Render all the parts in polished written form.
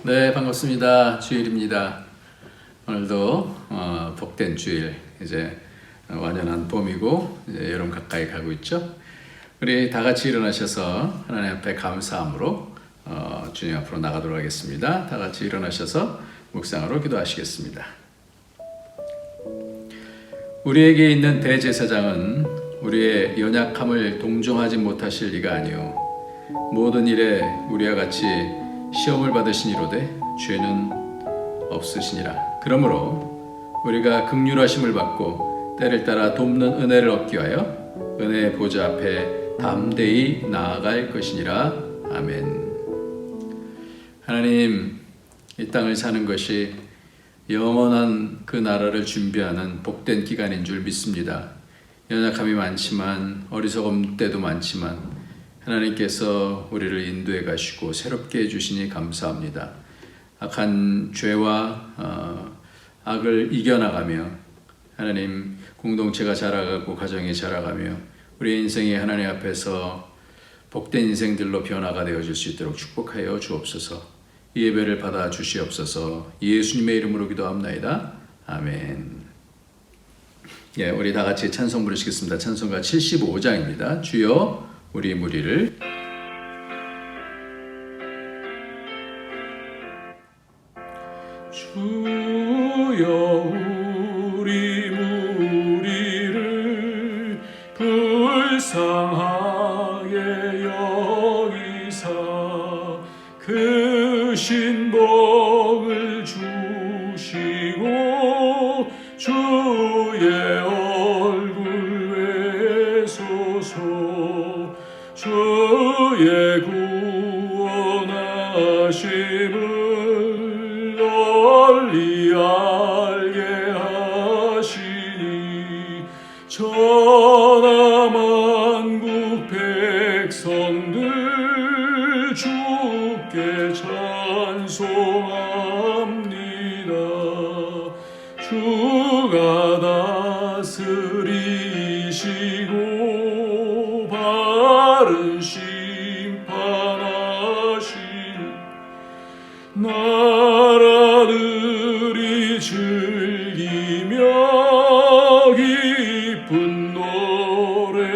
네, 반갑습니다. 주일입니다. 오늘도 복된 주일, 이제 완연한 봄이고 이제 여름 가까이 가고 있죠. 우리 다 같이 일어나셔서 하나님 앞에 감사함으로 주님 앞으로 나가도록 하겠습니다. 다 같이 일어나셔서 묵상으로 기도하시겠습니다. 우리에게 있는 대제사장은 우리의 연약함을 동정하지 못하실 리가 아니요 모든 일에 우리와 같이 시험을 받으시니로되 죄는 없으시니라. 그러므로 우리가 긍휼하심을 받고 때를 따라 돕는 은혜를 얻기 위하여 은혜의 보좌 앞에 담대히 나아갈 것이니라. 아멘. 하나님, 이 땅을 사는 것이 영원한 그 나라를 준비하는 복된 기간인 줄 믿습니다. 연약함이 많지만 어리석은 때도 많지만 하나님께서 우리를 인도해 가시고 새롭게 해주시니 감사합니다. 악한 죄와 악을 이겨나가며 하나님 공동체가 자라가고 가정이 자라가며 우리 인생이 하나님 앞에서 복된 인생들로 변화가 되어질 수 있도록 축복하여 주옵소서. 이 예배를 받아 주시옵소서. 예수님의 이름으로 기도합나이다. 아멘. 예, 우리 다 같이 찬송 부르시겠습니다. 찬송가 75장입니다. 주여 우리 무리를 주여 우리 무리를 불쌍하게 여기사 그 신복을 주시고 주의 얼굴 외소서 주의 구원하심을 널리 알게 하시니 천하만국 백성들 주께 찬송합니다. 주가 다스리시고 바른 심판하신 나라들이 즐기며 기쁜 노래합니다.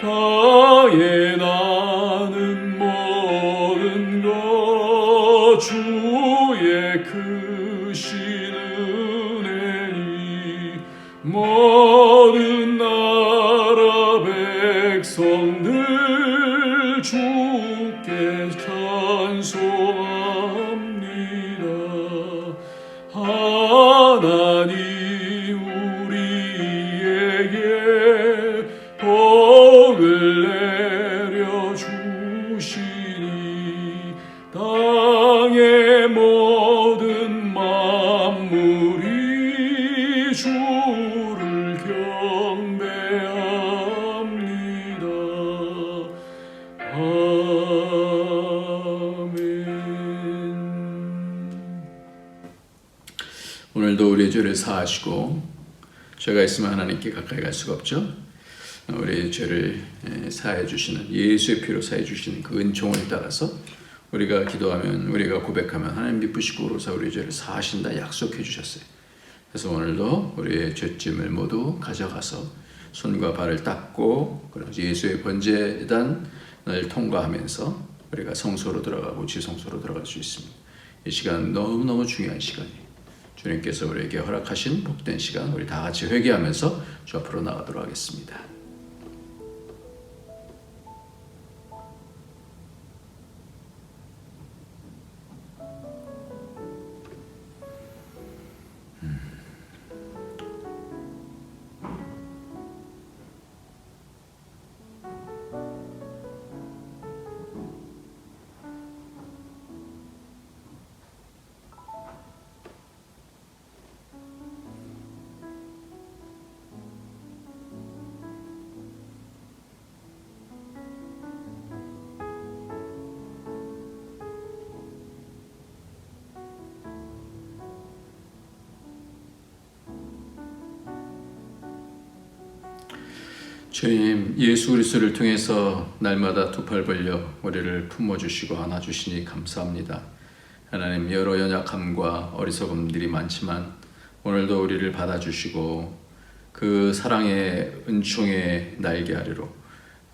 땅에 나는 모든 것 주의 크신 은혜니 모든 나라 백성들 주께 찬송합니다. 하나님 우리에게 복을 내려주시니 땅의 모든 만물이 주를 경배합니다. 아멘. 오늘도 우리의 죄를 사하시고 죄가 있으면 하나님께 가까이 갈 수가 없죠. 우리의 죄를 사해 주시는 예수의 피로 사해 주시는 그 은총을 따라서 우리가 기도하면 우리가 고백하면 하나님 미쁘시고로서 우리의 죄를 사하신다 약속해 주셨어요. 그래서 오늘도 우리의 죄짐을 모두 가져가서 손과 발을 닦고 예수의 번제단을 통과하면서 우리가 성소로 들어가고 지성소로 들어갈 수 있습니다. 이 시간 너무너무 중요한 시간이에요. 주님께서 우리에게 허락하신 복된 시간, 우리 다 같이 회개하면서 주 앞으로 나가도록 하겠습니다. 주님, 예수 그리스도를 통해서 날마다 두 팔 벌려 우리를 품어주시고 안아주시니 감사합니다. 하나님, 여러 연약함과 어리석음들이 많지만 오늘도 우리를 받아주시고 그 사랑의 은총의 날개 아래로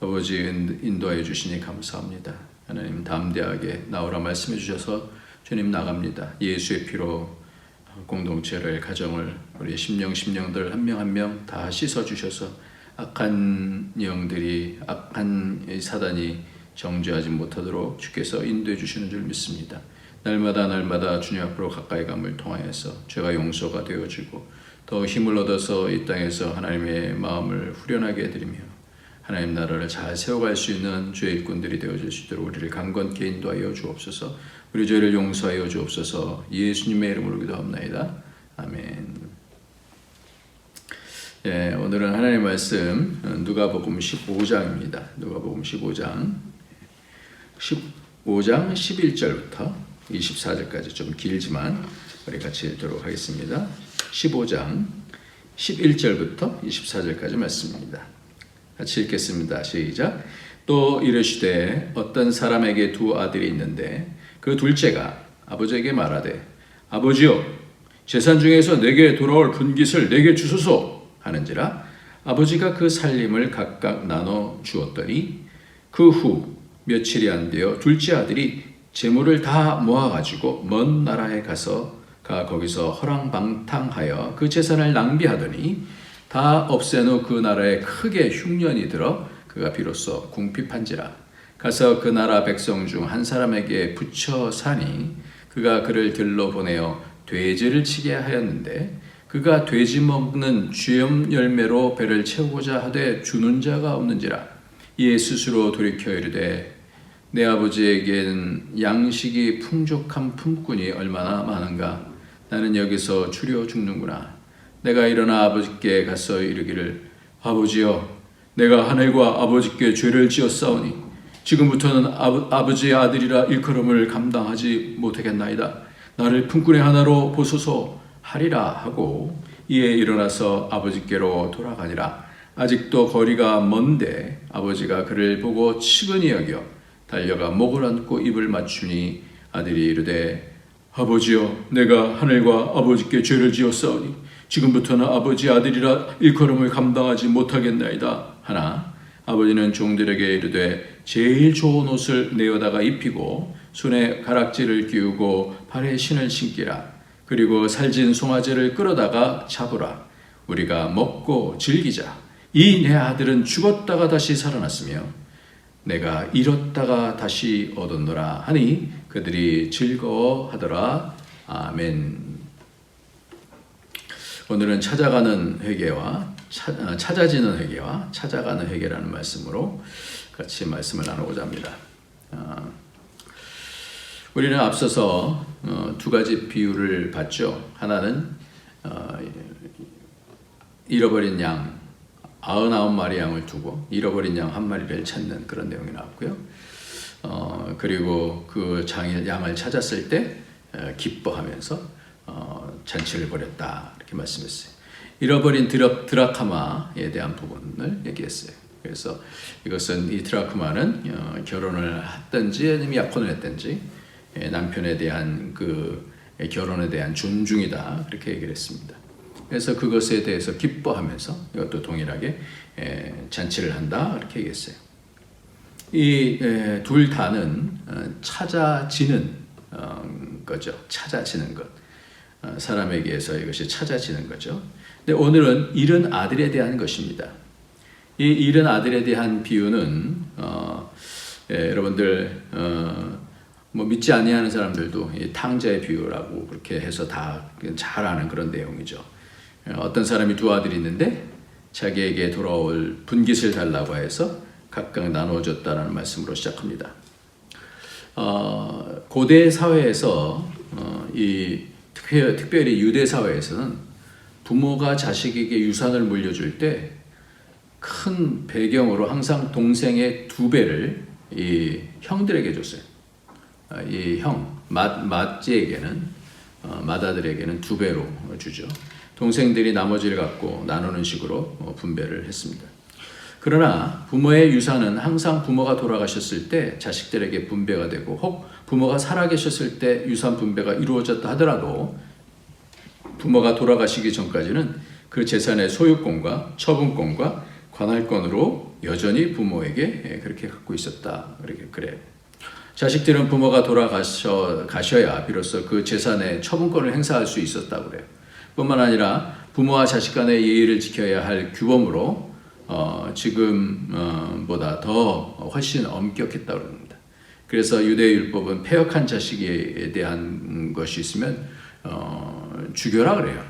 아버지 인도하여 주시니 감사합니다. 하나님, 담대하게 나오라 말씀해 주셔서 주님 나갑니다. 예수의 피로 공동체를, 가정을, 우리 심령들 한 명 한 명 다 씻어 주셔서 악한 영들이, 악한 사단이 정죄하지 못하도록 주께서 인도해 주시는 줄 믿습니다. 날마다 주님 앞으로 가까이 감을 통하여서 죄가 용서가 되어지고 더 힘을 얻어서 이 땅에서 하나님의 마음을 후련하게 해드리며 하나님 나라를 잘 세워갈 수 있는 주의 일꾼들이 되어질 수 있도록 우리를 강건케 인도하여 주옵소서. 우리 죄를 용서하여 주옵소서. 예수님의 이름으로 기도합나이다. 아멘. 예, 오늘은 하나님의 말씀 누가복음 15장입니다. 누가복음 15장 11절부터 24절까지 좀 길지만 우리 같이 읽도록 하겠습니다. 15장 11절부터 24절까지 말씀입니다. 같이 읽겠습니다. 시작. 또 이르시되 어떤 사람에게 두 아들이 있는데 그 둘째가 아버지에게 말하되 아버지여 재산 중에서 내게 돌아올 분깃을 내게 주소서 하는지라 아버지가 그 살림을 각각 나눠 주었더니 그 후 며칠이 안 되어 둘째 아들이 재물을 다 모아가지고 먼 나라에 거기서 허랑방탕하여 그 재산을 낭비하더니 다 없앤 후 그 나라에 크게 흉년이 들어 그가 비로소 궁핍한지라. 가서 그 나라 백성 중 한 사람에게 붙여 사니 그가 그를 들러 보내어 돼지를 치게 하였는데 그가 돼지 먹는 쥐염 열매로 배를 채우고자 하되 주는 자가 없는지라. 이에 스스로 돌이켜 이르되 내 아버지에게는 양식이 풍족한 품꾼이 얼마나 많은가. 나는 여기서 추려 죽는구나. 내가 일어나 아버지께 가서 이르기를 아버지여 내가 하늘과 아버지께 죄를 지었사오니 지금부터는 아버지의 아들이라 일컬음을 감당하지 못하겠나이다. 나를 품꾼의 하나로 보소서 하리라 하고 이에 일어나서 아버지께로 돌아가니라. 아직도 거리가 먼데 아버지가 그를 보고 측은히 여겨 달려가 목을 안고 입을 맞추니 아들이 이르되 아버지여 내가 하늘과 아버지께 죄를 지었사오니 지금부터는 아버지 아들이라 일컬음을 감당하지 못하겠나이다 하나 아버지는 종들에게 이르되 제일 좋은 옷을 내어다가 입히고 손에 가락지를 끼우고 발에 신을 신기라. 그리고 살진 송아지를 끌어다가 잡으라. 우리가 먹고 즐기자. 이 내 아들은 죽었다가 다시 살아났으며 내가 잃었다가 다시 얻었노라 하니 그들이 즐거워하더라. 아멘. 오늘은 찾아가는 회개와 찾아지는 회개와 찾아가는 회개라는 말씀으로 같이 말씀을 나누고자 합니다. 우리는 앞서서 두 가지 비유를 봤죠. 하나는 잃어버린 양 99마리 양을 두고 잃어버린 양 한 마리를 찾는 그런 내용이 나왔고요. 그리고 그 양을 찾았을 때 기뻐하면서 잔치를 벌였다 이렇게 말씀했어요. 잃어버린 드라크마에 대한 부분을 얘기했어요. 그래서 이것은 이 드라크마는 결혼을 했든지 아니면 약혼을 했든지 남편에 대한 그 결혼에 대한 존중이다 그렇게 얘기를 했습니다. 그래서 그것에 대해서 기뻐하면서 이것도 동일하게 잔치를 한다 이렇게 얘기했어요. 이 둘 다는 찾아지는 거죠. 찾아지는 것. 사람에게서 이것이 찾아지는 거죠. 근데 오늘은 잃은 아들에 대한 것입니다. 이 잃은 아들에 대한 비유는 여러분들 뭐 믿지 아니하는 사람들도 이 탕자의 비유라고 그렇게 해서 다 잘 아는 그런 내용이죠. 어떤 사람이 두 아들이 있는데 자기에게 돌아올 분깃을 달라고 해서 각각 나누어줬다라는 말씀으로 시작합니다. 고대 사회에서 특별히 유대 사회에서는 부모가 자식에게 유산을 물려줄 때 큰 배경으로 항상 동생의 2배를 이 형들에게 줬어요. 이 맏제에게는 맏아들에게는 2배로 주죠. 동생들이 나머지를 갖고 나누는 식으로 분배를 했습니다. 그러나 부모의 유산은 항상 부모가 돌아가셨을 때 자식들에게 분배가 되고, 혹 부모가 살아계셨을 때 유산 분배가 이루어졌다 하더라도 부모가 돌아가시기 전까지는 그 재산의 소유권과 처분권과 관할권으로 여전히 부모에게 그렇게 갖고 있었다. 그래요. 자식들은 부모가 돌아가셔야 비로소 그 재산의 처분권을 행사할 수 있었다고 그래요. 뿐만 아니라 부모와 자식 간의 예의를 지켜야 할 규범으로 지금보다 더 훨씬 엄격했다고 합니다. 그래서 유대율법은 패역한 자식에 대한 것이 있으면 죽여라 그래요.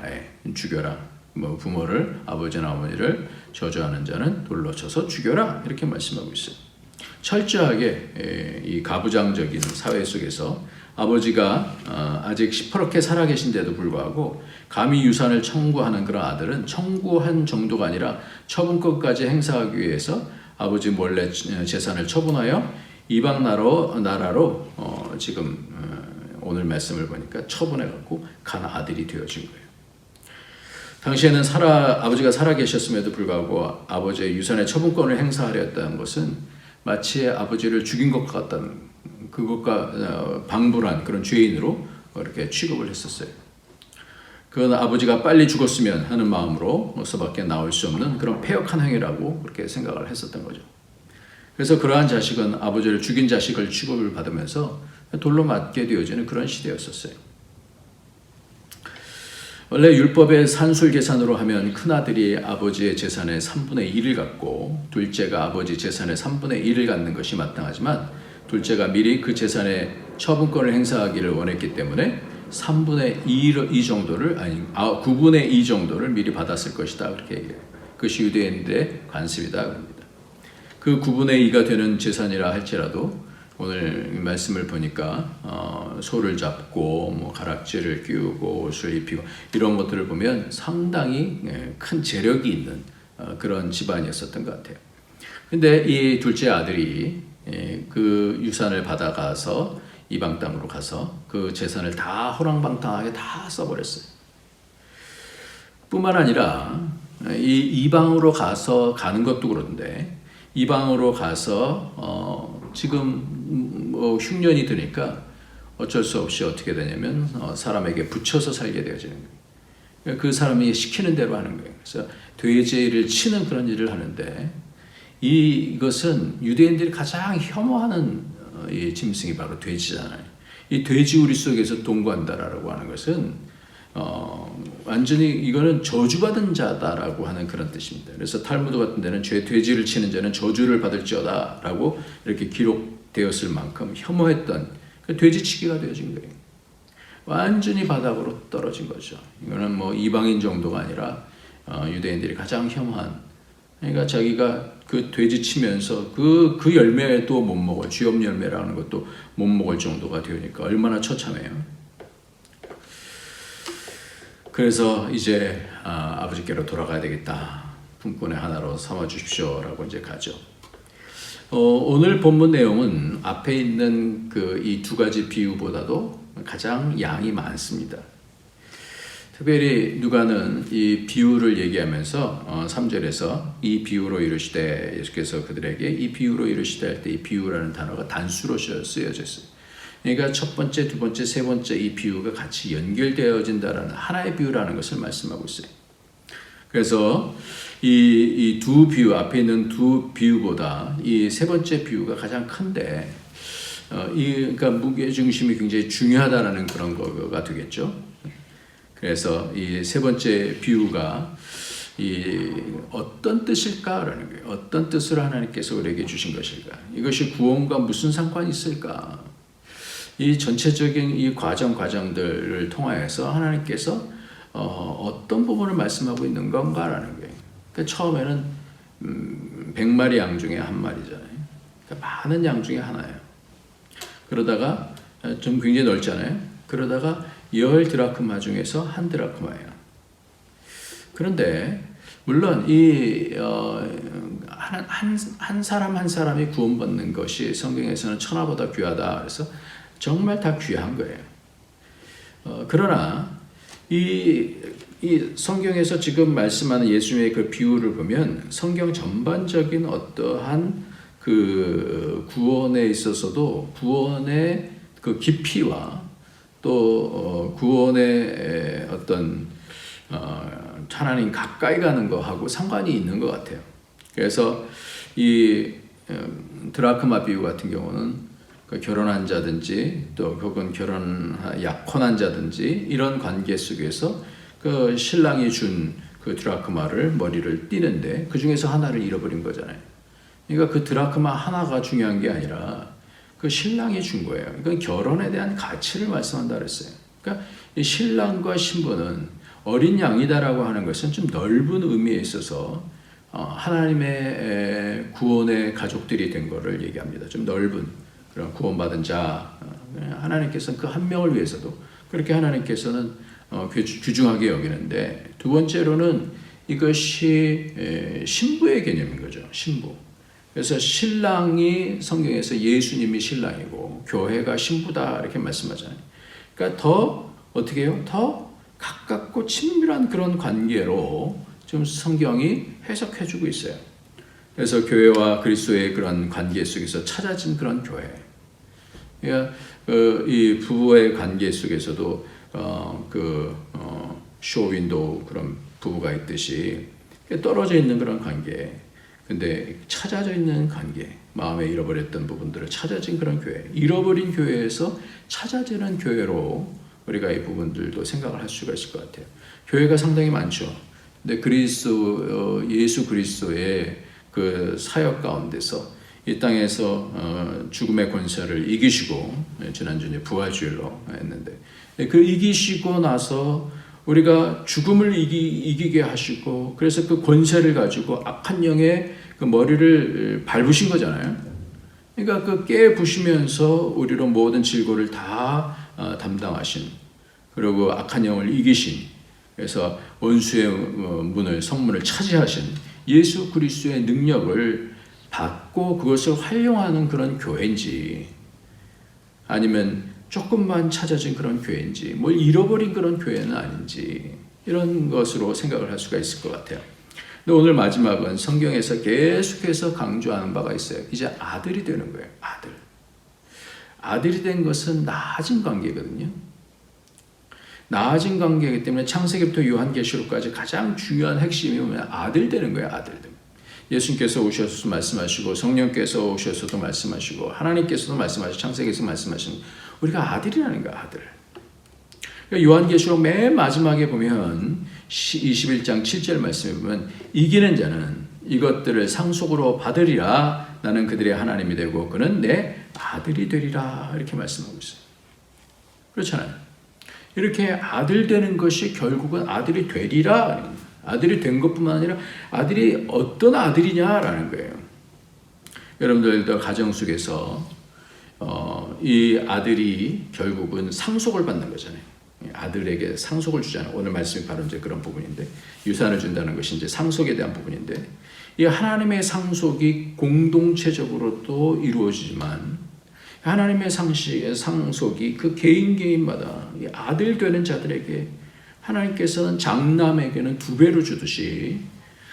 죽여라. 뭐 부모를, 아버지나 어머니를 저주하는 자는 돌로 쳐서 죽여라, 이렇게 말씀하고 있어요. 철저하게 이 가부장적인 사회 속에서 아버지가 아직 시퍼렇게 살아계신데도 불구하고 감히 유산을 청구하는 그런 아들은 청구한 정도가 아니라 처분권까지 행사하기 위해서 아버지 몰래 재산을 처분하여 이방 나라로 지금 오늘 말씀을 보니까 처분해갖고 간 아들이 되어진 거예요. 당시에는 아버지가 살아계셨음에도 불구하고 아버지의 유산의 처분권을 행사하려 했다는 것은 마치 아버지를 죽인 것 같다는, 그것과 방불한 그런 죄인으로 이렇게 취급을 했었어요. 그건 아버지가 빨리 죽었으면 하는 마음으로서밖에 나올 수 없는 그런 패역한 행위라고 그렇게 생각을 했었던 거죠. 그래서 그러한 자식은 아버지를 죽인 자식을 취급을 받으면서 돌로 맞게 되어지는 그런 시대였었어요. 원래 율법의 산술 계산으로 하면 큰아들이 아버지의 재산의 3분의 1을 갖고 둘째가 아버지 재산의 3분의 1을 갖는 것이 마땅하지만, 둘째가 미리 그 재산의 처분권을 행사하기를 원했기 때문에 3분의 2 정도를, 아니 9분의 2 정도를 미리 받았을 것이다, 그렇게 얘기해요. 그것이 유대인들의 관습이다 합니다. 그 9분의 2가 되는 재산이라 할지라도 오늘 말씀을 보니까 소를 잡고 뭐 가락지를 끼우고 옷을 입히고 이런 것들을 보면 상당히 큰 재력이 있는 그런 집안이었었던 것 같아요. 근데 이 둘째 아들이 그 유산을 받아가서 이방 땅으로 가서 그 재산을 다 호랑방탕하게 다 써버렸어요. 뿐만 아니라 이 이방으로 가는 것도 그런데, 이방으로 가서 지금 뭐 흉년이 드니까 어쩔 수 없이 어떻게 되냐면 사람에게 붙여서 살게 되어지는 거예요. 그 사람이 시키는 대로 하는 거예요. 그래서 돼지를 치는 그런 일을 하는데, 이것은 유대인들이 가장 혐오하는 이 짐승이 바로 돼지잖아요. 이 돼지우리 속에서 동거한다라고 하는 것은 완전히 이거는 저주받은 자다라고 하는 그런 뜻입니다. 그래서 탈무드 같은 데는 돼지를 치는 자는 저주를 받을지어다라고 이렇게 기록되었을 만큼 혐오했던 돼지치기가 되어진 거예요. 완전히 바닥으로 떨어진 거죠. 이거는 뭐 이방인 정도가 아니라 유대인들이 가장 혐오한, 그러니까 자기가 그 돼지 치면서 그 열매도 못 먹을, 쥐업 열매라는 것도 못 먹을 정도가 되니까 얼마나 처참해요. 그래서 이제 아버지께로 돌아가야 되겠다, 품꾼의 하나로 삼아 주십시오라고 이제 가죠. 오늘 본문 내용은 앞에 있는 이 두 가지 비유보다도 가장 양이 많습니다. 특별히 누가는 이 비유를 얘기하면서 3절에서 이 비유로 이르시되, 예수께서 그들에게 이 비유로 이르시되 할 때 이 비유라는 단어가 단수로 쓰여졌어요. 그러니까 첫 번째, 두 번째, 세 번째 이 비유가 같이 연결되어진다라는 하나의 비유라는 것을 말씀하고 있어요. 그래서 이 두 비유, 앞에 있는 두 비유보다 이 세 번째 비유가 가장 큰데, 그러니까 무게 중심이 굉장히 중요하다라는 그런 거가 되겠죠. 그래서 이 세 번째 비유가 어떤 뜻일까라는 거예요. 어떤 뜻을 하나님께서 우리에게 주신 것일까? 이것이 구원과 무슨 상관이 있을까? 이 전체적인 이 과정들을 통하여서 하나님께서 어떤 부분을 말씀하고 있는 건가라는 거예요. 그러니까 처음에는 100마리 양 중에 한 마리잖아요. 그러니까 많은 양 중에 하나예요. 그러다가 좀 굉장히 넓잖아요. 그러다가 10 드라크마 중에서 1 드라크마예요. 그런데 물론 한 사람 한 사람이 구원받는 것이 성경에서는 천하보다 귀하다. 그래서 정말 다 귀한 거예요. 그러나 이 성경에서 지금 말씀하는 예수님의 그 비유를 보면 성경 전반적인 어떠한 그 구원에 있어서도 구원의 그 깊이와 또 구원의 어떤 하나님 가까이 가는 거하고 상관이 있는 것 같아요. 그래서 이 드라크마 비유 같은 경우는 그 결혼한 자든지 또 혹은 결혼 약혼한 자든지 이런 관계 속에서 그 신랑이 준 그 드라크마를 머리를 띠는데 그 중에서 하나를 잃어버린 거잖아요. 그러니까 그 드라크마 하나가 중요한 게 아니라 그 신랑이 준 거예요. 이건 결혼에 대한 가치를 말씀한다 그랬어요. 그러니까 이 신랑과 신부는 어린 양이다라고 하는 것은 좀 넓은 의미에 있어서 하나님의 구원의 가족들이 된 것을 얘기합니다. 좀 넓은 그런 구원받은 자, 하나님께서는 그 한 명을 위해서도 그렇게 하나님께서는 귀중하게 여기는데, 두 번째로는 이것이 신부의 개념인 거죠. 신부. 그래서 신랑이 성경에서 예수님이 신랑이고 교회가 신부다 이렇게 말씀하잖아요. 그러니까 더 어떻게 해요? 더 가깝고 친밀한 그런 관계로 좀 성경이 해석해주고 있어요. 그래서 교회와 그리스도의 그런 관계 속에서 찾아진 그런 교회. 그러니까 이 부부의 관계 속에서도 쇼윈도우 그런 부부가 있듯이 떨어져 있는 그런 관계. 근데 찾아져 있는 관계, 마음에 잃어버렸던 부분들을 찾아진 그런 교회, 잃어버린 교회에서 찾아지는 교회로 우리가 이 부분들도 생각을 할 수가 있을 것 같아요. 교회가 상당히 많죠. 근데 예수 그리스도의 그 사역 가운데서 이 땅에서 죽음의 권세를 이기시고, 지난주에 부활주일로 했는데, 그 이기시고 나서 우리가 죽음을 이기게 하시고, 그래서 그 권세를 가지고 악한 영의 그 머리를 밟으신 거잖아요. 그러니까 그 깨부시면서 우리로 모든 질고를 다 담당하신, 그리고 악한 영을 이기신, 그래서 원수의 문을, 성문을 차지하신 예수 그리스도의 능력을 받고 그것을 활용하는 그런 교회인지, 아니면 조금만 찾아진 그런 교회인지, 뭘 잃어버린 그런 교회는 아닌지, 이런 것으로 생각을 할 수가 있을 것 같아요. 근데 오늘 마지막은 성경에서 계속해서 강조하는 바가 있어요. 이제 아들이 되는 거예요. 아들. 아들이 된 것은 나아진 관계거든요. 나아진 관계이기 때문에 창세기부터 요한계시록까지 가장 중요한 핵심이 뭐냐? 아들 되는 거예요. 아들. 예수님께서 오셔서 말씀하시고, 성령께서 오셔서도 말씀하시고, 하나님께서도 말씀하시고, 창세기에서 말씀하시는, 우리가 아들이라는 거야. 아들. 그러니까 요한계시록 맨 마지막에 보면 21장 7절 말씀에 보면, 이기는 자는 이것들을 상속으로 받으리라. 나는 그들의 하나님이 되고 그는 내 아들이 되리라. 이렇게 말씀하고 있어요. 그렇잖아요. 이렇게 아들 되는 것이 결국은 아들이 되리라. 아들이 된 것뿐만 아니라 아들이 어떤 아들이냐라는 거예요. 여러분들도 가정 속에서 이 아들이 결국은 상속을 받는 거잖아요. 아들에게 상속을 주잖아요. 오늘 말씀이 바로 이제 그런 부분인데, 유산을 준다는 것이 이제 상속에 대한 부분인데, 이 하나님의 상속이 공동체적으로도 이루어지지만, 하나님의 상속이 그 개인마다 아들 되는 자들에게 하나님께서는 장남에게는 2배로 주듯이,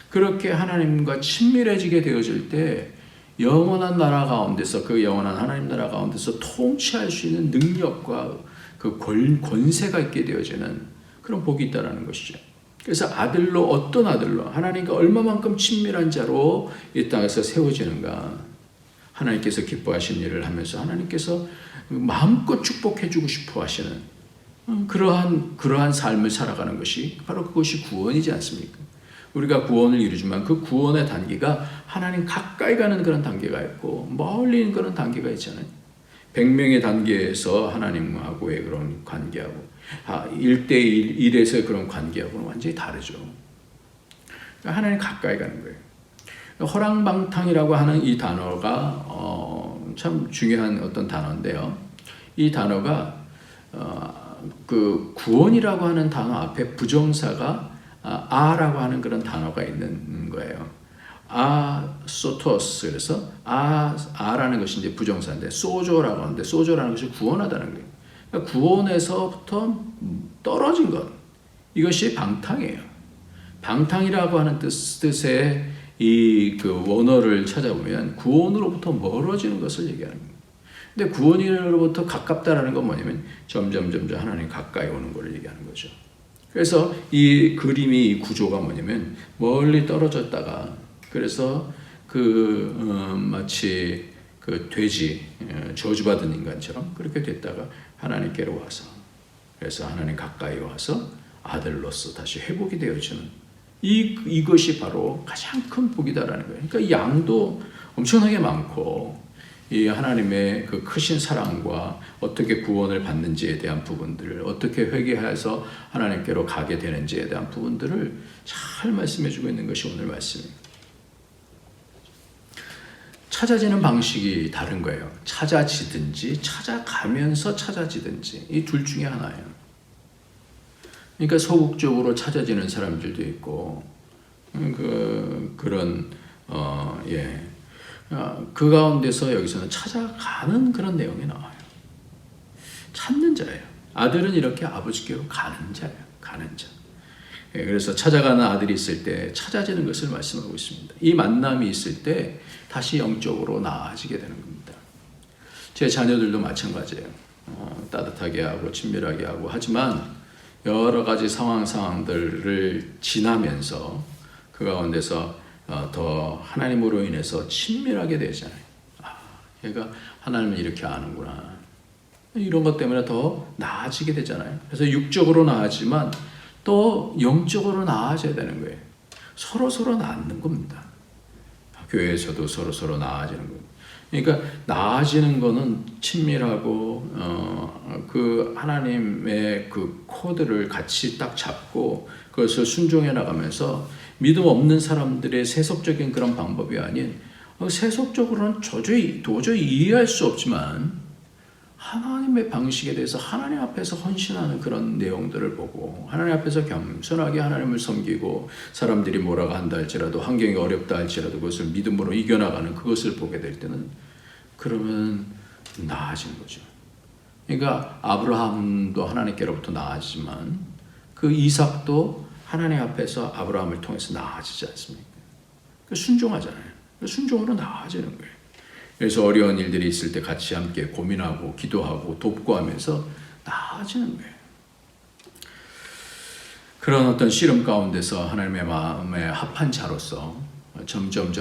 그렇게 하나님과 친밀해지게 되어질 때 영원한 나라 가운데서, 그 영원한 하나님 나라 가운데서 통치할 수 있는 능력과 그 권세가 있게 되어지는 그런 복이 있다는 것이죠. 그래서 아들로, 어떤 아들로, 하나님과 얼마만큼 친밀한 자로 이 땅에서 세워지는가, 하나님께서 기뻐하시는 일을 하면서 하나님께서 마음껏 축복해주고 싶어 하시는 그러한 삶을 살아가는 것이 바로 그것이 구원이지 않습니까? 우리가 구원을 이루지만 그 구원의 단계가 하나님 가까이 가는 그런 단계가 있고 멀리 있는 그런 단계가 있잖아요. 100명의 단계에서 하나님하고의 그런 관계하고 1대1, 1에서의 그런 관계하고는 완전히 다르죠. 하나님 가까이 가는 거예요. 허랑방탕이라고 하는 이 단어가 참 중요한 어떤 단어인데요. 이 단어가 그 구원이라고 하는 단어 앞에 부정사가 아라고 하는 그런 단어가 있는 거예요. 소토스. 그래서 아라는 것이 이제 부정사인데, 소조라고 하는데, 소조라는 것이 구원하다는 거예요. 그러니까 구원에서부터 떨어진 것, 이것이 방탕이에요. 방탕이라고 하는 뜻의 이 그 원어를 찾아보면 구원으로부터 멀어지는 것을 얘기하는 겁니다. 근데 구원으로부터 가깝다라는 건 뭐냐면 점점 하나님 가까이 오는 것을 얘기하는 거죠. 그래서 이 그림이 이 구조가 뭐냐면 멀리 떨어졌다가 그래서 마치 그 돼지 저주받은 인간처럼 그렇게 됐다가 하나님께로 와서 그래서 하나님 가까이 와서 아들로서 다시 회복이 되어지는 이것이 바로 가장 큰 복이다라는 거예요. 그러니까 양도 엄청나게 많고 이 하나님의 그 크신 사랑과 어떻게 구원을 받는지에 대한 부분들을 어떻게 회개해서 하나님께로 가게 되는지에 대한 부분들을 잘 말씀해주고 있는 것이 오늘 말씀입니다. 찾아지는 방식이 다른 거예요. 찾아지든지 찾아가면서 찾아지든지 이 둘 중에 하나예요. 그러니까 소극적으로 찾아지는 사람들도 있고 그 가운데서 여기서는 찾아가는 그런 내용이 나와요. 찾는 자예요. 아들은 이렇게 아버지께로 가는 자예요. 가는 자. 그래서 찾아가는 아들이 있을 때 찾아지는 것을 말씀하고 있습니다. 이 만남이 있을 때 다시 영적으로 나아지게 되는 겁니다. 제 자녀들도 마찬가지예요. 따뜻하게 하고 친밀하게 하고 하지만 여러 가지 상황들을 지나면서 그 가운데서 더 하나님으로 인해서 친밀하게 되잖아요. 얘가 하나님을 이렇게 아는구나. 이런 것 때문에 더 나아지게 되잖아요. 그래서 육적으로 나아지만 또 영적으로 나아져야 되는 거예요. 서로 낳는 겁니다. 교회에서도 서로 나아지는 거예요. 그러니까 나아지는 거는 친밀하고 그 하나님의 그 코드를 같이 딱 잡고 그것을 순종해 나가면서 믿음 없는 사람들의 세속적인 그런 방법이 아닌 세속적으로는 도저히 이해할 수 없지만 하나님의 방식에 대해서 하나님 앞에서 헌신하는 그런 내용들을 보고 하나님 앞에서 겸손하게 하나님을 섬기고 사람들이 뭐라고 한다 할지라도 환경이 어렵다 할지라도 그것을 믿음으로 이겨나가는 그것을 보게 될 때는 그러면 나아지는 거죠. 그러니까 아브라함도 하나님께로부터 나아지만 그 이삭도 하나님 앞에서 아브라함을 통해서 나아지지 않습니까? 순종하잖아요. 순종으로 나아지는 거예요. 그래서 어려운 일들이 있을 때 같이 함께 고민하고 기도하고 돕고 하면서 나아지는 거예요. 그런 어떤 씨름 가운데서 하나님의 마음에 합한 자로서 점점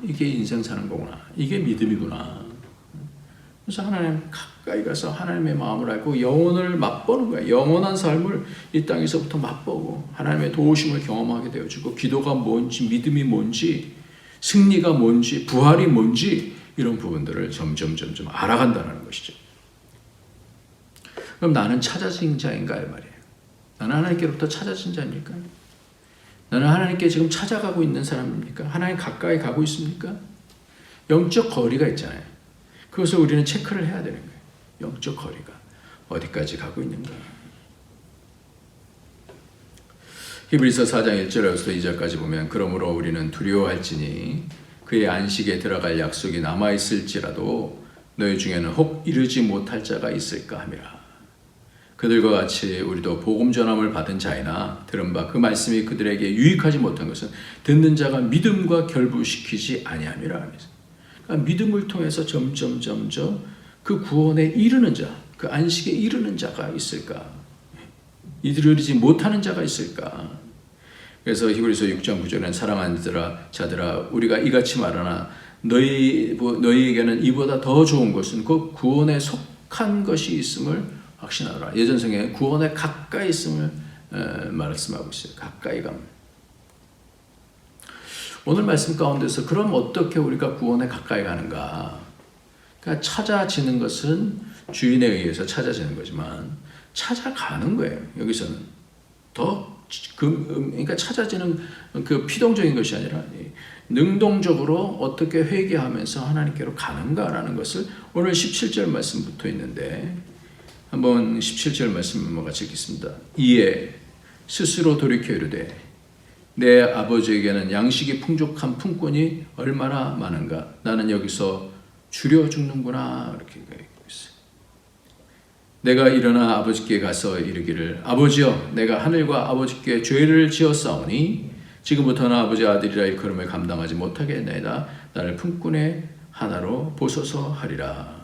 이게 인생 사는 거구나. 이게 믿음이구나. 그래서 하나님 가까이 가서 하나님의 마음을 알고 영혼을 맛보는 거예요. 영원한 삶을 이 땅에서부터 맛보고 하나님의 도우심을 경험하게 되어지고 기도가 뭔지 믿음이 뭔지 승리가 뭔지 부활이 뭔지 이런 부분들을 점점 알아간다는 것이죠. 그럼 나는 찾아진 자인가 이 말이에요. 나는 하나님께로부터 찾아진 자입니까? 나는 하나님께 지금 찾아가고 있는 사람입니까? 하나님 가까이 가고 있습니까? 영적 거리가 있잖아요. 그것을 우리는 체크를 해야 되는 거예요. 영적 거리가 어디까지 가고 있는가? 히브리서 4장 1절에서 2절까지 보면 그러므로 우리는 두려워할지니 그의 안식에 들어갈 약속이 남아있을지라도 너희 중에는 혹 이르지 못할 자가 있을까 함이라. 그들과 같이 우리도 복음 전함을 받은 자이나 들은 바 그 말씀이 그들에게 유익하지 못한 것은 듣는 자가 믿음과 결부시키지 아니함이라. 그러니까 믿음을 통해서 점점 그 구원에 이르는 자, 그 안식에 이르는 자가 있을까? 이르지 못하는 자가 있을까? 그래서 히브리서 6장 9절에는 사랑하는 자들아 우리가 이같이 말하나 너희에게는 이보다 더 좋은 것은 그 구원에 속한 것이 있음을 확신하라. 예전성에 구원에 가까이 있음을 말씀하고 있어요. 가까이 감. 오늘 말씀 가운데서 그럼 어떻게 우리가 구원에 가까이 가는가? 그러니까 찾아지는 것은 주인에 의해서 찾아지는 거지만 찾아가는 거예요. 여기서는 그러니까 찾아지는 그 피동적인 것이 아니라 능동적으로 어떻게 회개하면서 하나님께로 가는가라는 것을 오늘 17절 말씀 붙어 있는데 한번 17절 말씀 한번 같이 읽겠습니다. 이에 스스로 돌이켜 이르되 내 아버지에게는 양식이 풍족한 품꾼이 얼마나 많은가 나는 여기서 줄여 죽는구나 이렇게 얘기하고 있어요. 내가 일어나 아버지께 가서 이르기를 아버지여 내가 하늘과 아버지께 죄를 지었사오니 지금부터는 아버지 아들이라 일컬음을 감당하지 못하겠나이다. 나를 품꾼의 하나로 보소서 하리라.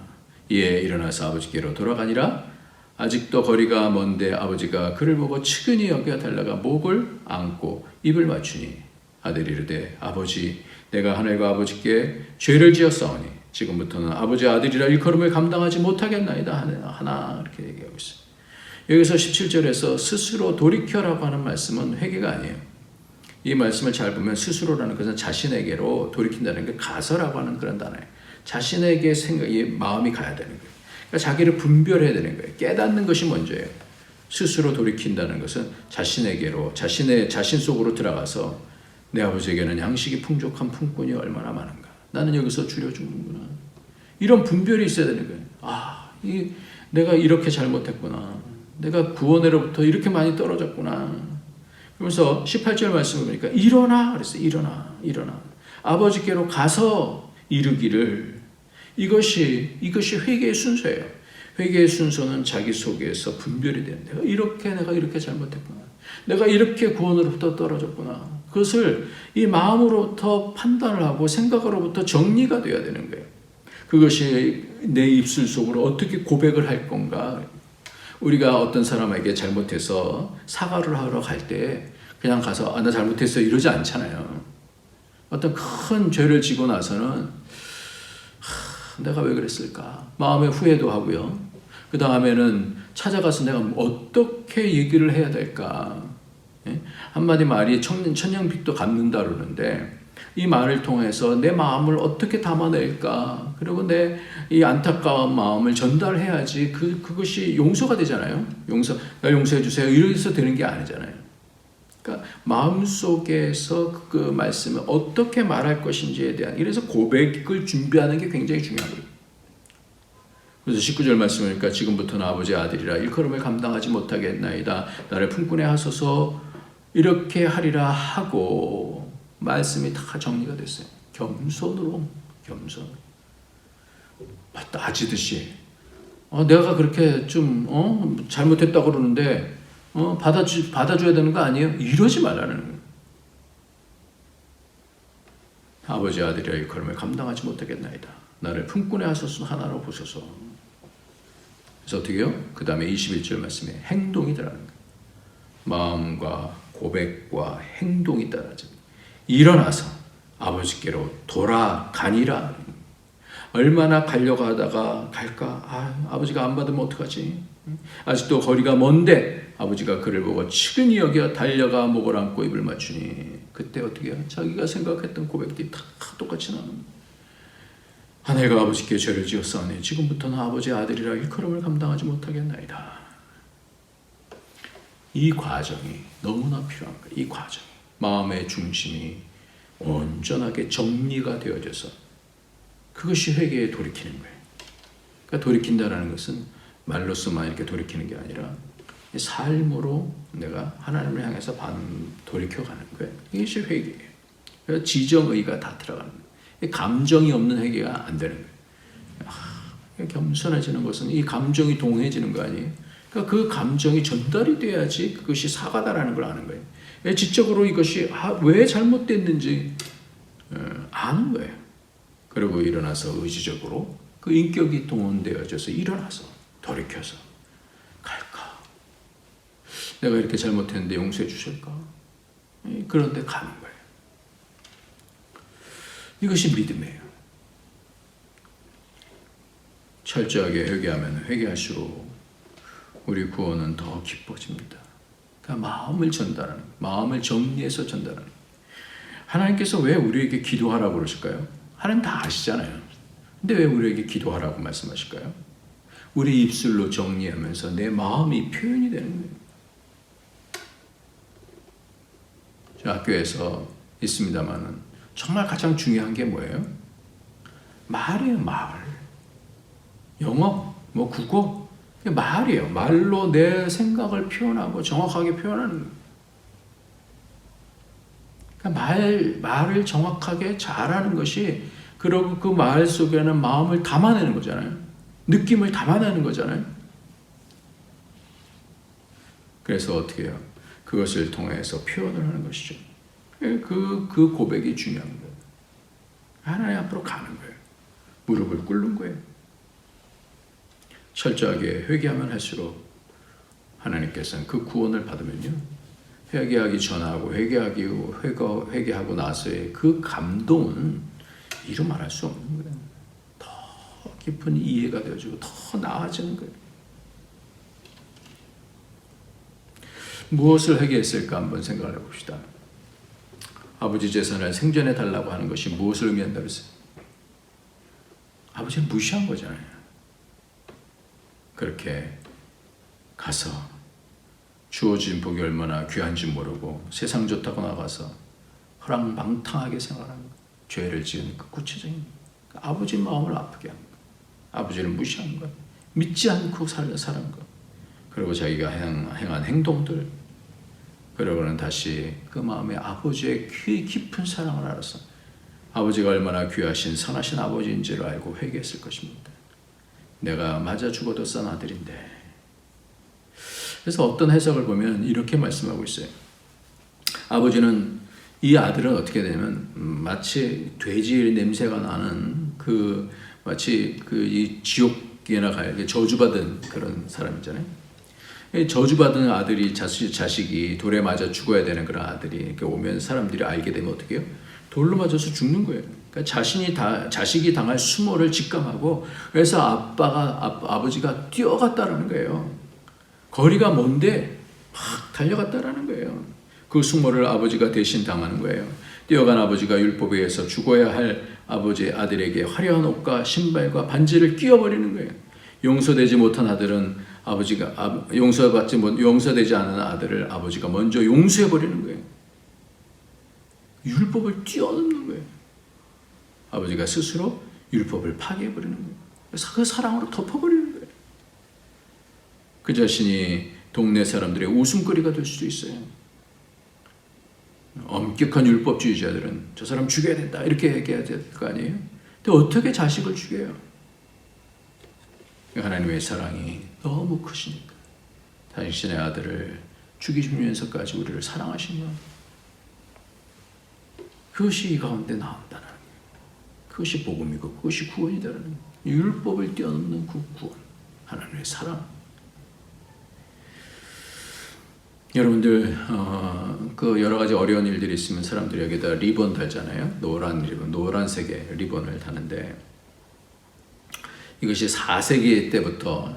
이에 일어나서 아버지께로 돌아가니라. 아직도 거리가 먼데 아버지가 그를 보고 측은히 여겨 달라가 목을 안고 입을 맞추니 아들이 이르되 아버지 내가 하늘과 아버지께 죄를 지었사오니 지금부터는 아버지 아들이라 일컬음을 감당하지 못하겠나이다 하나 이렇게 얘기하고 있어요. 여기서 17절에서 스스로 돌이켜라고 하는 말씀은 회개가 아니에요. 이 말씀을 잘 보면 스스로라는 것은 자신에게로 돌이킨다는 게 가서라고 하는 그런 단어예요. 자신에게 생각이 마음이 가야 되는 거예요. 그러니까 자기를 분별해야 되는 거예요. 깨닫는 것이 먼저예요. 스스로 돌이킨다는 것은 자신에게로 자신 속으로 들어가서 내 아버지에게는 양식이 풍족한 품꾼이 얼마나 많은가. 나는 여기서 줄여주는구나. 이런 분별이 있어야 되는 거예요. 내가 이렇게 잘못했구나. 내가 구원으로부터 이렇게 많이 떨어졌구나. 그러면서 18절 말씀을 보니까 일어나 그랬어요. 일어나. 아버지께로 가서 이르기를 이것이 회개의 순서예요. 회개의 순서는 자기 속에서 분별이 되는 내가 이렇게 잘못했구나. 내가 이렇게 구원으로부터 떨어졌구나. 그것을 이 마음으로부터 판단을 하고 생각으로부터 정리가 되어야 되는 거예요. 그것이 내 입술 속으로 어떻게 고백을 할 건가. 우리가 어떤 사람에게 잘못해서 사과를 하러 갈 때 그냥 가서 나 잘못했어 이러지 않잖아요. 어떤 큰 죄를 지고 나서는 내가 왜 그랬을까 마음에 후회도 하고요. 그 다음에는 찾아가서 내가 어떻게 얘기를 해야 될까. 한마디 말이 천냥빚도 갚는다 그러는데 이 말을 통해서 내 마음을 어떻게 담아낼까. 그리고 내 이 안타까운 마음을 전달해야지 그것이 용서가 되잖아요. 나 용서해 주세요. 이래서 되는 게 아니잖아요. 그러니까 마음속에서 그 말씀을 어떻게 말할 것인지에 대한 이래서 고백을 준비하는 게 굉장히 중요한 거예요. 그래서 19절 말씀이니까 지금부터는 아버지 아들이라 일컬음을 감당하지 못하겠나이다. 나를 품꾼에 하소서 이렇게 하리라 하고 말씀이 다 정리가 됐어요. 겸손. 따지듯이 내가 그렇게 좀 잘못했다고 그러는데 받아줘야 되는 거 아니에요? 이러지 말라는 거예요. 아버지 아들이라 일컬음을 감당하지 못하겠나이다. 나를 품꾼에 하소서 하나로 보소서. 그래서 어떻게 해요? 그 다음에 21절 말씀에 행동이 들어가는 거예요. 마음과 고백과 행동이 따라져. 일어나서 아버지께로 돌아가니라. 얼마나 가려고 하다가 갈까? 아버지가 안 받으면 어떡하지? 아직도 거리가 먼데 아버지가 그를 보고 측은히 여겨 달려가 목을 안고 입을 맞추니 그때 어떻게 해요? 자기가 생각했던 고백들이 다 똑같이 나오는 하늘과 아버지께 죄를 지었사오니 지금부터는 아버지 아들이라 일컬음을 감당하지 못하겠나이다. 이 과정이 너무나 필요한 거예요. 이 과정이 마음의 중심이 온전하게 정리가 되어져서 그것이 회개에 돌이키는 거예요. 그러니까 돌이킨다는 것은 말로서만 이렇게 돌이키는 게 아니라 삶으로 내가 하나님을 향해서 돌이켜가는 거예요. 이것이 회개예요. 그래서 지정의가 다 들어가는 거예요. 감정이 없는 회개가 안 되는 거예요. 겸손해지는 것은 이 감정이 동해지는 거 아니에요. 그러니까 그 감정이 전달이 돼야지 그것이 사과다라는 걸 아는 거예요. 지적으로 이것이 왜 잘못됐는지 아는 거예요. 그리고 일어나서 의지적으로 그 인격이 동원되어져서 일어나서 돌이켜서 갈까? 내가 이렇게 잘못했는데 용서해 주실까? 그런데 가는 거예요. 이것이 믿음이에요. 철저하게 회개하면 회개할수록 우리 구원은 더 깊어집니다. 그러니까 마음을 전달하는, 마음을 정리해서 전달하는. 하나님께서 왜 우리에게 기도하라고 그러실까요? 하나님 다 아시잖아요. 근데 왜 우리에게 기도하라고 말씀하실까요? 우리 입술로 정리하면서 내 마음이 표현이 되는 거예요. 저 학교에서 있습니다만은 정말 가장 중요한 게 뭐예요? 말이에요, 말. 영어, 국어, 말이에요. 말로 내 생각을 표현하고 정확하게 표현하는 거예요. 그러니까 말을 정확하게 잘하는 것이 그리고 그 말 속에는 마음을 담아내는 거잖아요. 느낌을 담아내는 거잖아요. 그래서 어떻게 해요? 그것을 통해서 표현을 하는 것이죠. 그 고백이 중요한 거예요. 하나님 앞으로 가는 거예요. 무릎을 꿇는 거예요. 철저하게 회개하면 할수록 하나님께서는 그 구원을 받으면요, 회개하기 전하고 회개하고 나서의 그 감동은 이루 말할 수 없는 거예요. 더 깊은 이해가 되어지고 더 나아지는 거예요. 무엇을 회개했을까 한번 생각을 해봅시다. 아버지 재산을 생전에 달라고 하는 것이 무엇을 의미한다고 했어요? 아버지는 무시한 거잖아요. 그렇게 가서 주어진 복이 얼마나 귀한지 모르고 세상 좋다고 나가서 허랑방탕하게 생활하는 것, 죄를 지은 그 구체적인 아버지 마음을 아프게 하는 것, 아버지를 무시한 것, 믿지 않고 사는 것, 그리고 자기가 행한 행동들, 그러고는 다시 그 마음에 아버지의 깊은 사랑을 알아서 아버지가 얼마나 귀하신 선하신 아버지인지를 알고 회개했을 것입니다. 내가 맞아 죽어도 싼 아들인데. 그래서 어떤 해석을 보면 이렇게 말씀하고 있어요. 아버지는 이 아들은 어떻게 되냐면 마치 돼지 냄새가 나는 마치 이 지옥이나 가야 저주받은 그런 사람이잖아요. 저주받은 아들이 자식이 돌에 맞아 죽어야 되는 그런 아들이 이렇게 오면 사람들이 알게 되면 어떻게 해요? 돌로 맞아서 죽는 거예요. 그러니까 자식이 당할 수모를 직감하고, 그래서 아버지가 뛰어갔다라는 거예요. 거리가 먼데 막 달려갔다라는 거예요. 그 수모를 아버지가 대신 당하는 거예요. 뛰어간 아버지가 율법에 의해서 죽어야 할 아버지의 아들에게 화려한 옷과 신발과 반지를 끼워버리는 거예요. 용서되지 못한 아들은 용서되지 않은 아들을 아버지가 먼저 용서해버리는 거예요. 율법을 뛰어넘는 거예요. 아버지가 스스로 율법을 파괴해버리는 거예요. 그래서 그 사랑으로 덮어버리는 거예요. 그 자신이 동네 사람들의 웃음거리가 될 수도 있어요. 엄격한 율법주의자들은 저 사람 죽여야 된다 이렇게 얘기해야 될 거 아니에요? 근데 어떻게 자식을 죽여요? 하나님의 사랑이 너무 크시니까 당신의 아들을 죽이시면서까지 우리를 사랑하신 것, 그것이 이 가운데 나온다는 거예요. 그것이 복음이고 그것이 구원이다라는 거예요. 율법을 뛰어넘는 그 구원, 하나님의 사랑. 여러분들 그 여러 가지 어려운 일들이 있으면 사람들이 여기다 리본 달잖아요. 노란 리본, 노란색의 리본을 다는데, 이것이 4세기 때부터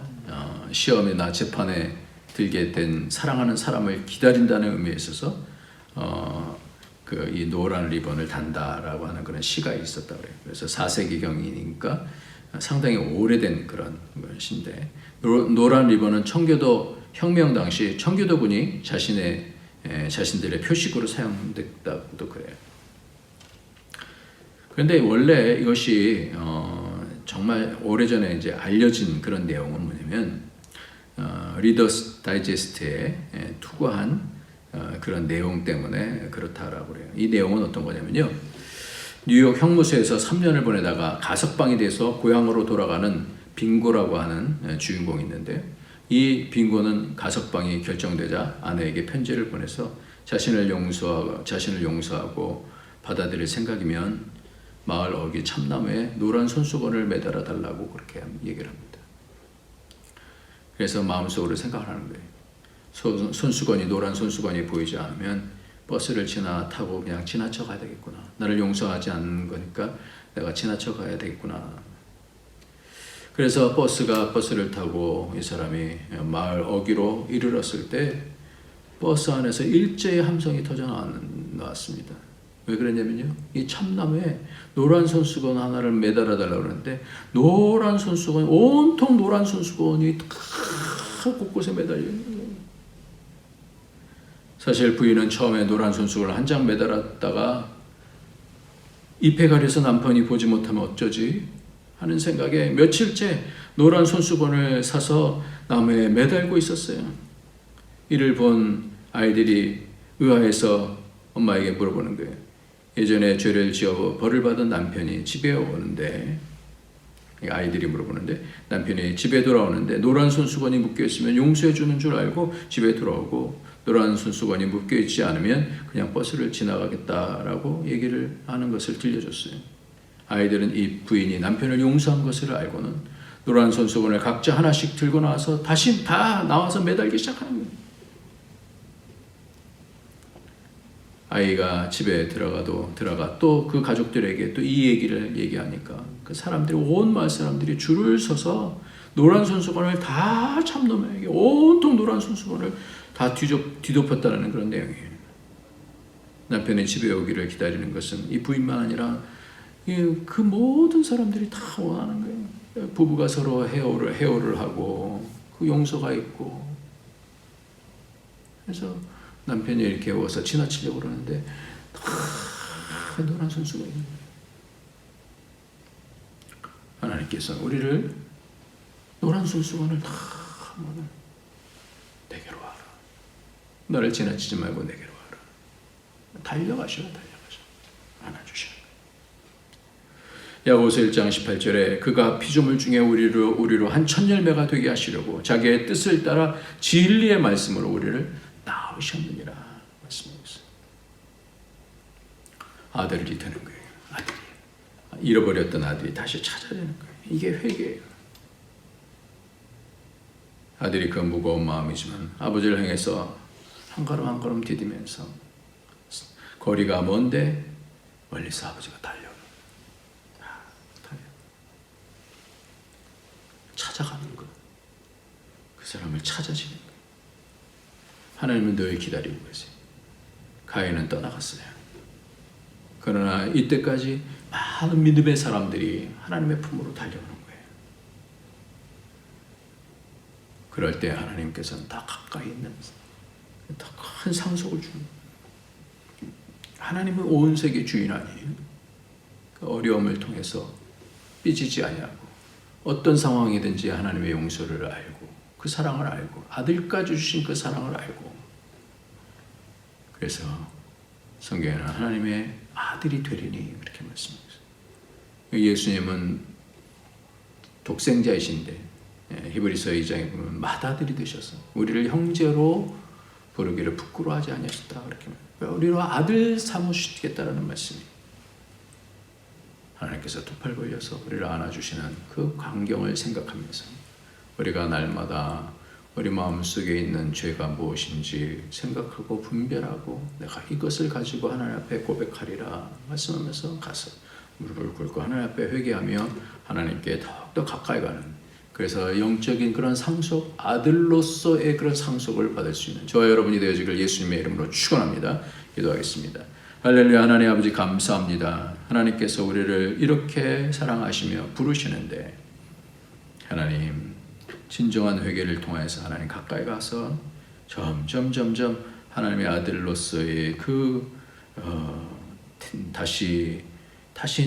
시험이나 재판에 들게 된 사랑하는 사람을 기다린다는 의미에 있어서 이 노란 리본을 단다라고 하는 그런 시가 있었다 그래요. 그래서 4세기경이니까 상당히 오래된 그런 것인데, 노란 리본은 청교도 혁명 당시 청교도군이 자신들의 표식으로 사용됐다고도 그래요. 그런데 원래 이것이 정말 오래전에 이제 알려진 그런 내용은 뭐냐면 리더스 다이제스트에 투과한 그런 내용 때문에 그렇다라고 그래요. 이 내용은 어떤 거냐면요, 뉴욕 형무소에서 3년을 보내다가 가석방이 돼서 고향으로 돌아가는 빙고라고 하는 주인공이 있는데, 이 빙고는 가석방이 결정되자 아내에게 편지를 보내서 자신을 용서하고 받아들일 생각이면 마을 어귀 참나무에 노란 손수건을 매달아 달라고 그렇게 얘기를 합니다. 그래서 마음속으로 생각을 하는 거예요. 손수건이, 노란 손수건이 보이지 않으면 버스를 타고 그냥 지나쳐 가야 되겠구나. 나를 용서하지 않는 거니까 내가 지나쳐 가야 되겠구나. 그래서 버스를 타고 이 사람이 마을 어귀로 이르렀을 때 버스 안에서 일제히 함성이 터져 나왔습니다. 왜 그랬냐면요, 이 참나무에 노란 손수건 하나를 매달아 달라고 그러는데 온통 노란 손수건이 다 곳곳에 매달려 있는 거예요. 사실 부인은 처음에 노란 손수건을 한 장 매달았다가 잎에 가려서 남편이 보지 못하면 어쩌지 하는 생각에 며칠째 노란 손수건을 사서 나무에 매달고 있었어요. 이를 본 아이들이 의아해서 엄마에게 물어보는 거예요. 예전에 죄를 지어 벌을 받은 남편이 집에 오는데 아이들이 물어보는데 남편이 집에 돌아오는데 노란 손수건이 묶여있으면 용서해 주는 줄 알고 집에 돌아오고 노란 손수건이 묶여있지 않으면 그냥 버스를 지나가겠다라고 얘기를 하는 것을 들려줬어요. 아이들은 이 부인이 남편을 용서한 것을 알고는 노란 손수건을 각자 하나씩 들고 나와서 다시 다 나와서 매달기 시작하는 거예요. 아이가 집에 들어가 또 그 가족들에게 또 이 얘기를 얘기하니까 그 사람들이 온 마을 사람들이 줄을 서서 노란 손수건을 다 참놈에게 온통 노란 손수건을 다 뒤덮었다는 그런 내용이에요. 남편이 집에 오기를 기다리는 것은 이 부인만 아니라 그 모든 사람들이 다 원하는 거예요. 부부가 서로 헤어를 하고 그 용서가 있고. 그래서 남편이 이렇게 와서 지나치려고 그러는데 다 노란 손수건이 있는 거예요. 하나님께서 우리를 노란 손수건을 다 한번 내게로 와라. 나를 지나치지 말고 내게로 와라. 달려가셔. 안아주셔. 야고보서 1장 18절에 그가 피조물 중에 우리로 한 천열매가 되게 하시려고 자기의 뜻을 따라 진리의 말씀으로 우리를 낳으셨느니라 말씀하고 있어요. 아들이 되는 거예요. 아들이 잃어버렸던 아들이 다시 찾아내는 거예요. 이게 회개예요. 아들이 그 무거운 마음이지만 아버지를 향해서 한 걸음 디디면서 거리가 먼데 멀리서 아버지가 달려요. 찾아가는 것, 그 사람을 찾아지는 것. 하나님은 늘 기다리고 계세요. 가인은 떠나갔어요. 그러나 이때까지 많은 믿음의 사람들이 하나님의 품으로 달려오는 거예요. 그럴 때 하나님께서는 다 가까이 있는 더 큰 상속을 주는 거예요. 하나님은 온 세계 주인 아니에요. 그 어려움을 통해서 삐지지 아니하고 어떤 상황이든지 하나님의 용서를 알고 그 사랑을 알고 아들까지 주신 그 사랑을 알고 그래서 성경에는 하나님의 아들이 되리니 그렇게 말씀하셨어요. 예수님은 독생자이신데 히브리서 2장에 보면 맏아들이 되셔서 우리를 형제로 부르기를 부끄러워하지 아니하셨다 그렇게 말해요. 우리로 아들 삼으시겠다라는 말씀이에요. 하나님께서 두 팔 벌려서 우리를 안아주시는 그 광경을 생각하면서 우리가 날마다 우리 마음속에 있는 죄가 무엇인지 생각하고 분별하고 내가 이것을 가지고 하나님 앞에 고백하리라 말씀하면서 가서 무릎을 꿇고 하나님 앞에 회개하며 하나님께 더욱더 가까이 가는, 그래서 영적인 그런 상속, 아들로서의 그런 상속을 받을 수 있는 저와 여러분이 되어지길 예수님의 이름으로 축원합니다. 기도하겠습니다. 할렐루야. 하나님 아버지 감사합니다. 하나님께서 우리를 이렇게 사랑하시며 부르시는데 하나님 진정한 회개를 통해서 하나님 가까이 가서 점점 하나님의 아들로서의 다시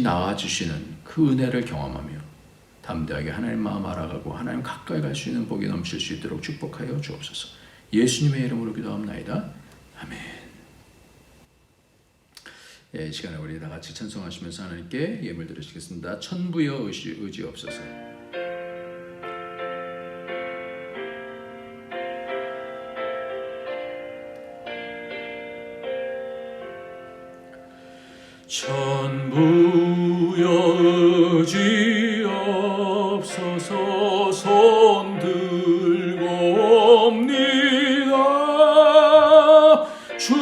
나와주시는 그 은혜를 경험하며 담대하게 하나님 마음 알아가고 하나님 가까이 갈 수 있는 복이 넘칠 수 있도록 축복하여 주옵소서. 예수님의 이름으로 기도합나이다. 아멘. 이 시간에 우리 다 같이 찬송하시면서 하나님께 예물 드리시겠습니다. 천부여 의지없소서. 천부여 의지없소서. 손 들고 옵니다. 주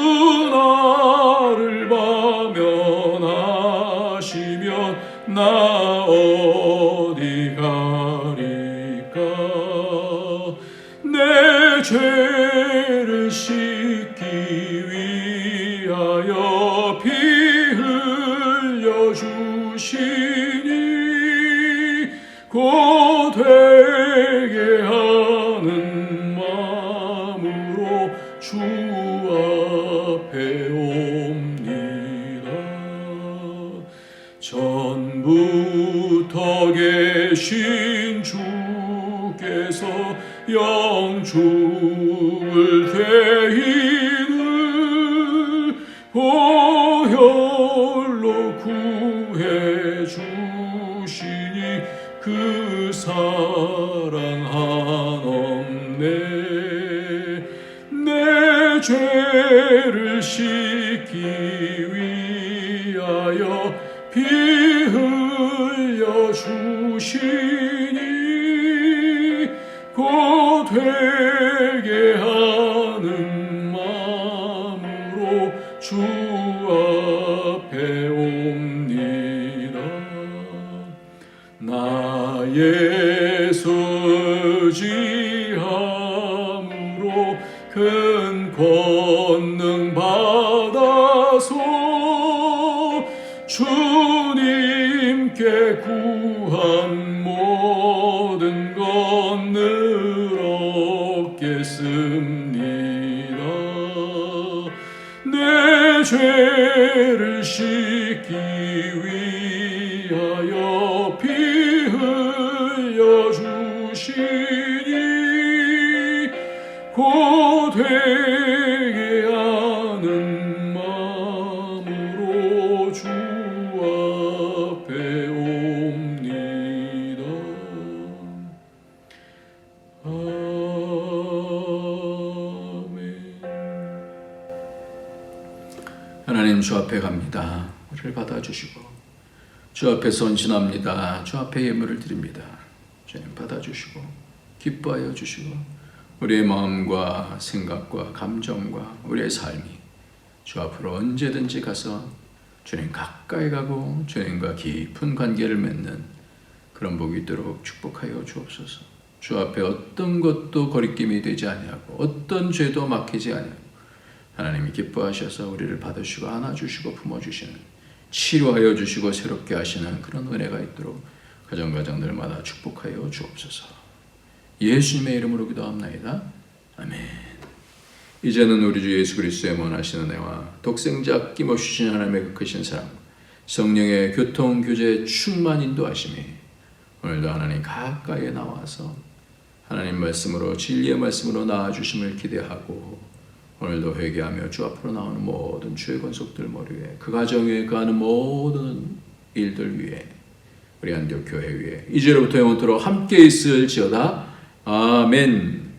나를 파면하시면 나 어디 가리까. 내 죄를 씻기 위하여 피 흘려 주시니 곧 회개하는 마음으로 주 앞에 옵니다. 전부터 계신 주께서 영죽을 대인을 보혈로 구해 주시니 그 내 죄를 씻기 위하여 피 흘려 주시니 곧 회개 하는 마음으로 주 앞에 옵니다. 나의 소지함으로 큰 권능 받아서 주님께 구한 모든 것 늘 얻겠습니다. 내 죄를 씻기 위하여 피 흘려 주시니 곧 회개하는 마음으로 주 앞에 옵니다. 아멘. 하나님, 주 앞에 갑니다. 우리를 받아주시고 주 앞에 선신합니다. 주 앞에 예물을 드립니다. 주님 받아주시고 기뻐하여 주시고 우리의 마음과 생각과 감정과 우리의 삶이 주 앞으로 언제든지 가서 주님 가까이 가고 주님과 깊은 관계를 맺는 그런 복이 있도록 축복하여 주옵소서. 주 앞에 어떤 것도 거리낌이 되지 아니하고 어떤 죄도 막히지 아니하고 하나님이 기뻐하셔서 우리를 받으시고 안아주시고 품어주시는, 치료하여 주시고 새롭게 하시는 그런 은혜가 있도록 가정가정들마다 축복하여 주옵소서. 예수님의 이름으로 기도합나이다. 아멘. 이제는 우리 주 예수 그리스도의 원하시는 은혜와 독생자 아낌없이 주신 하나님의 그 크신 사랑, 성령의 교통, 교제, 충만 인도하심이 오늘도 하나님 가까이에 나와서 하나님 말씀으로, 진리의 말씀으로 나아주심을 기대하고 오늘도 회개하며 주 앞으로 나오는 모든 주의 권속들 머리 위에, 그 가정 위에, 그 하는 모든 일들 위에, 우리 안디옥 교회 위에 이제로부터 영원토록 함께 있을지어다. 아멘.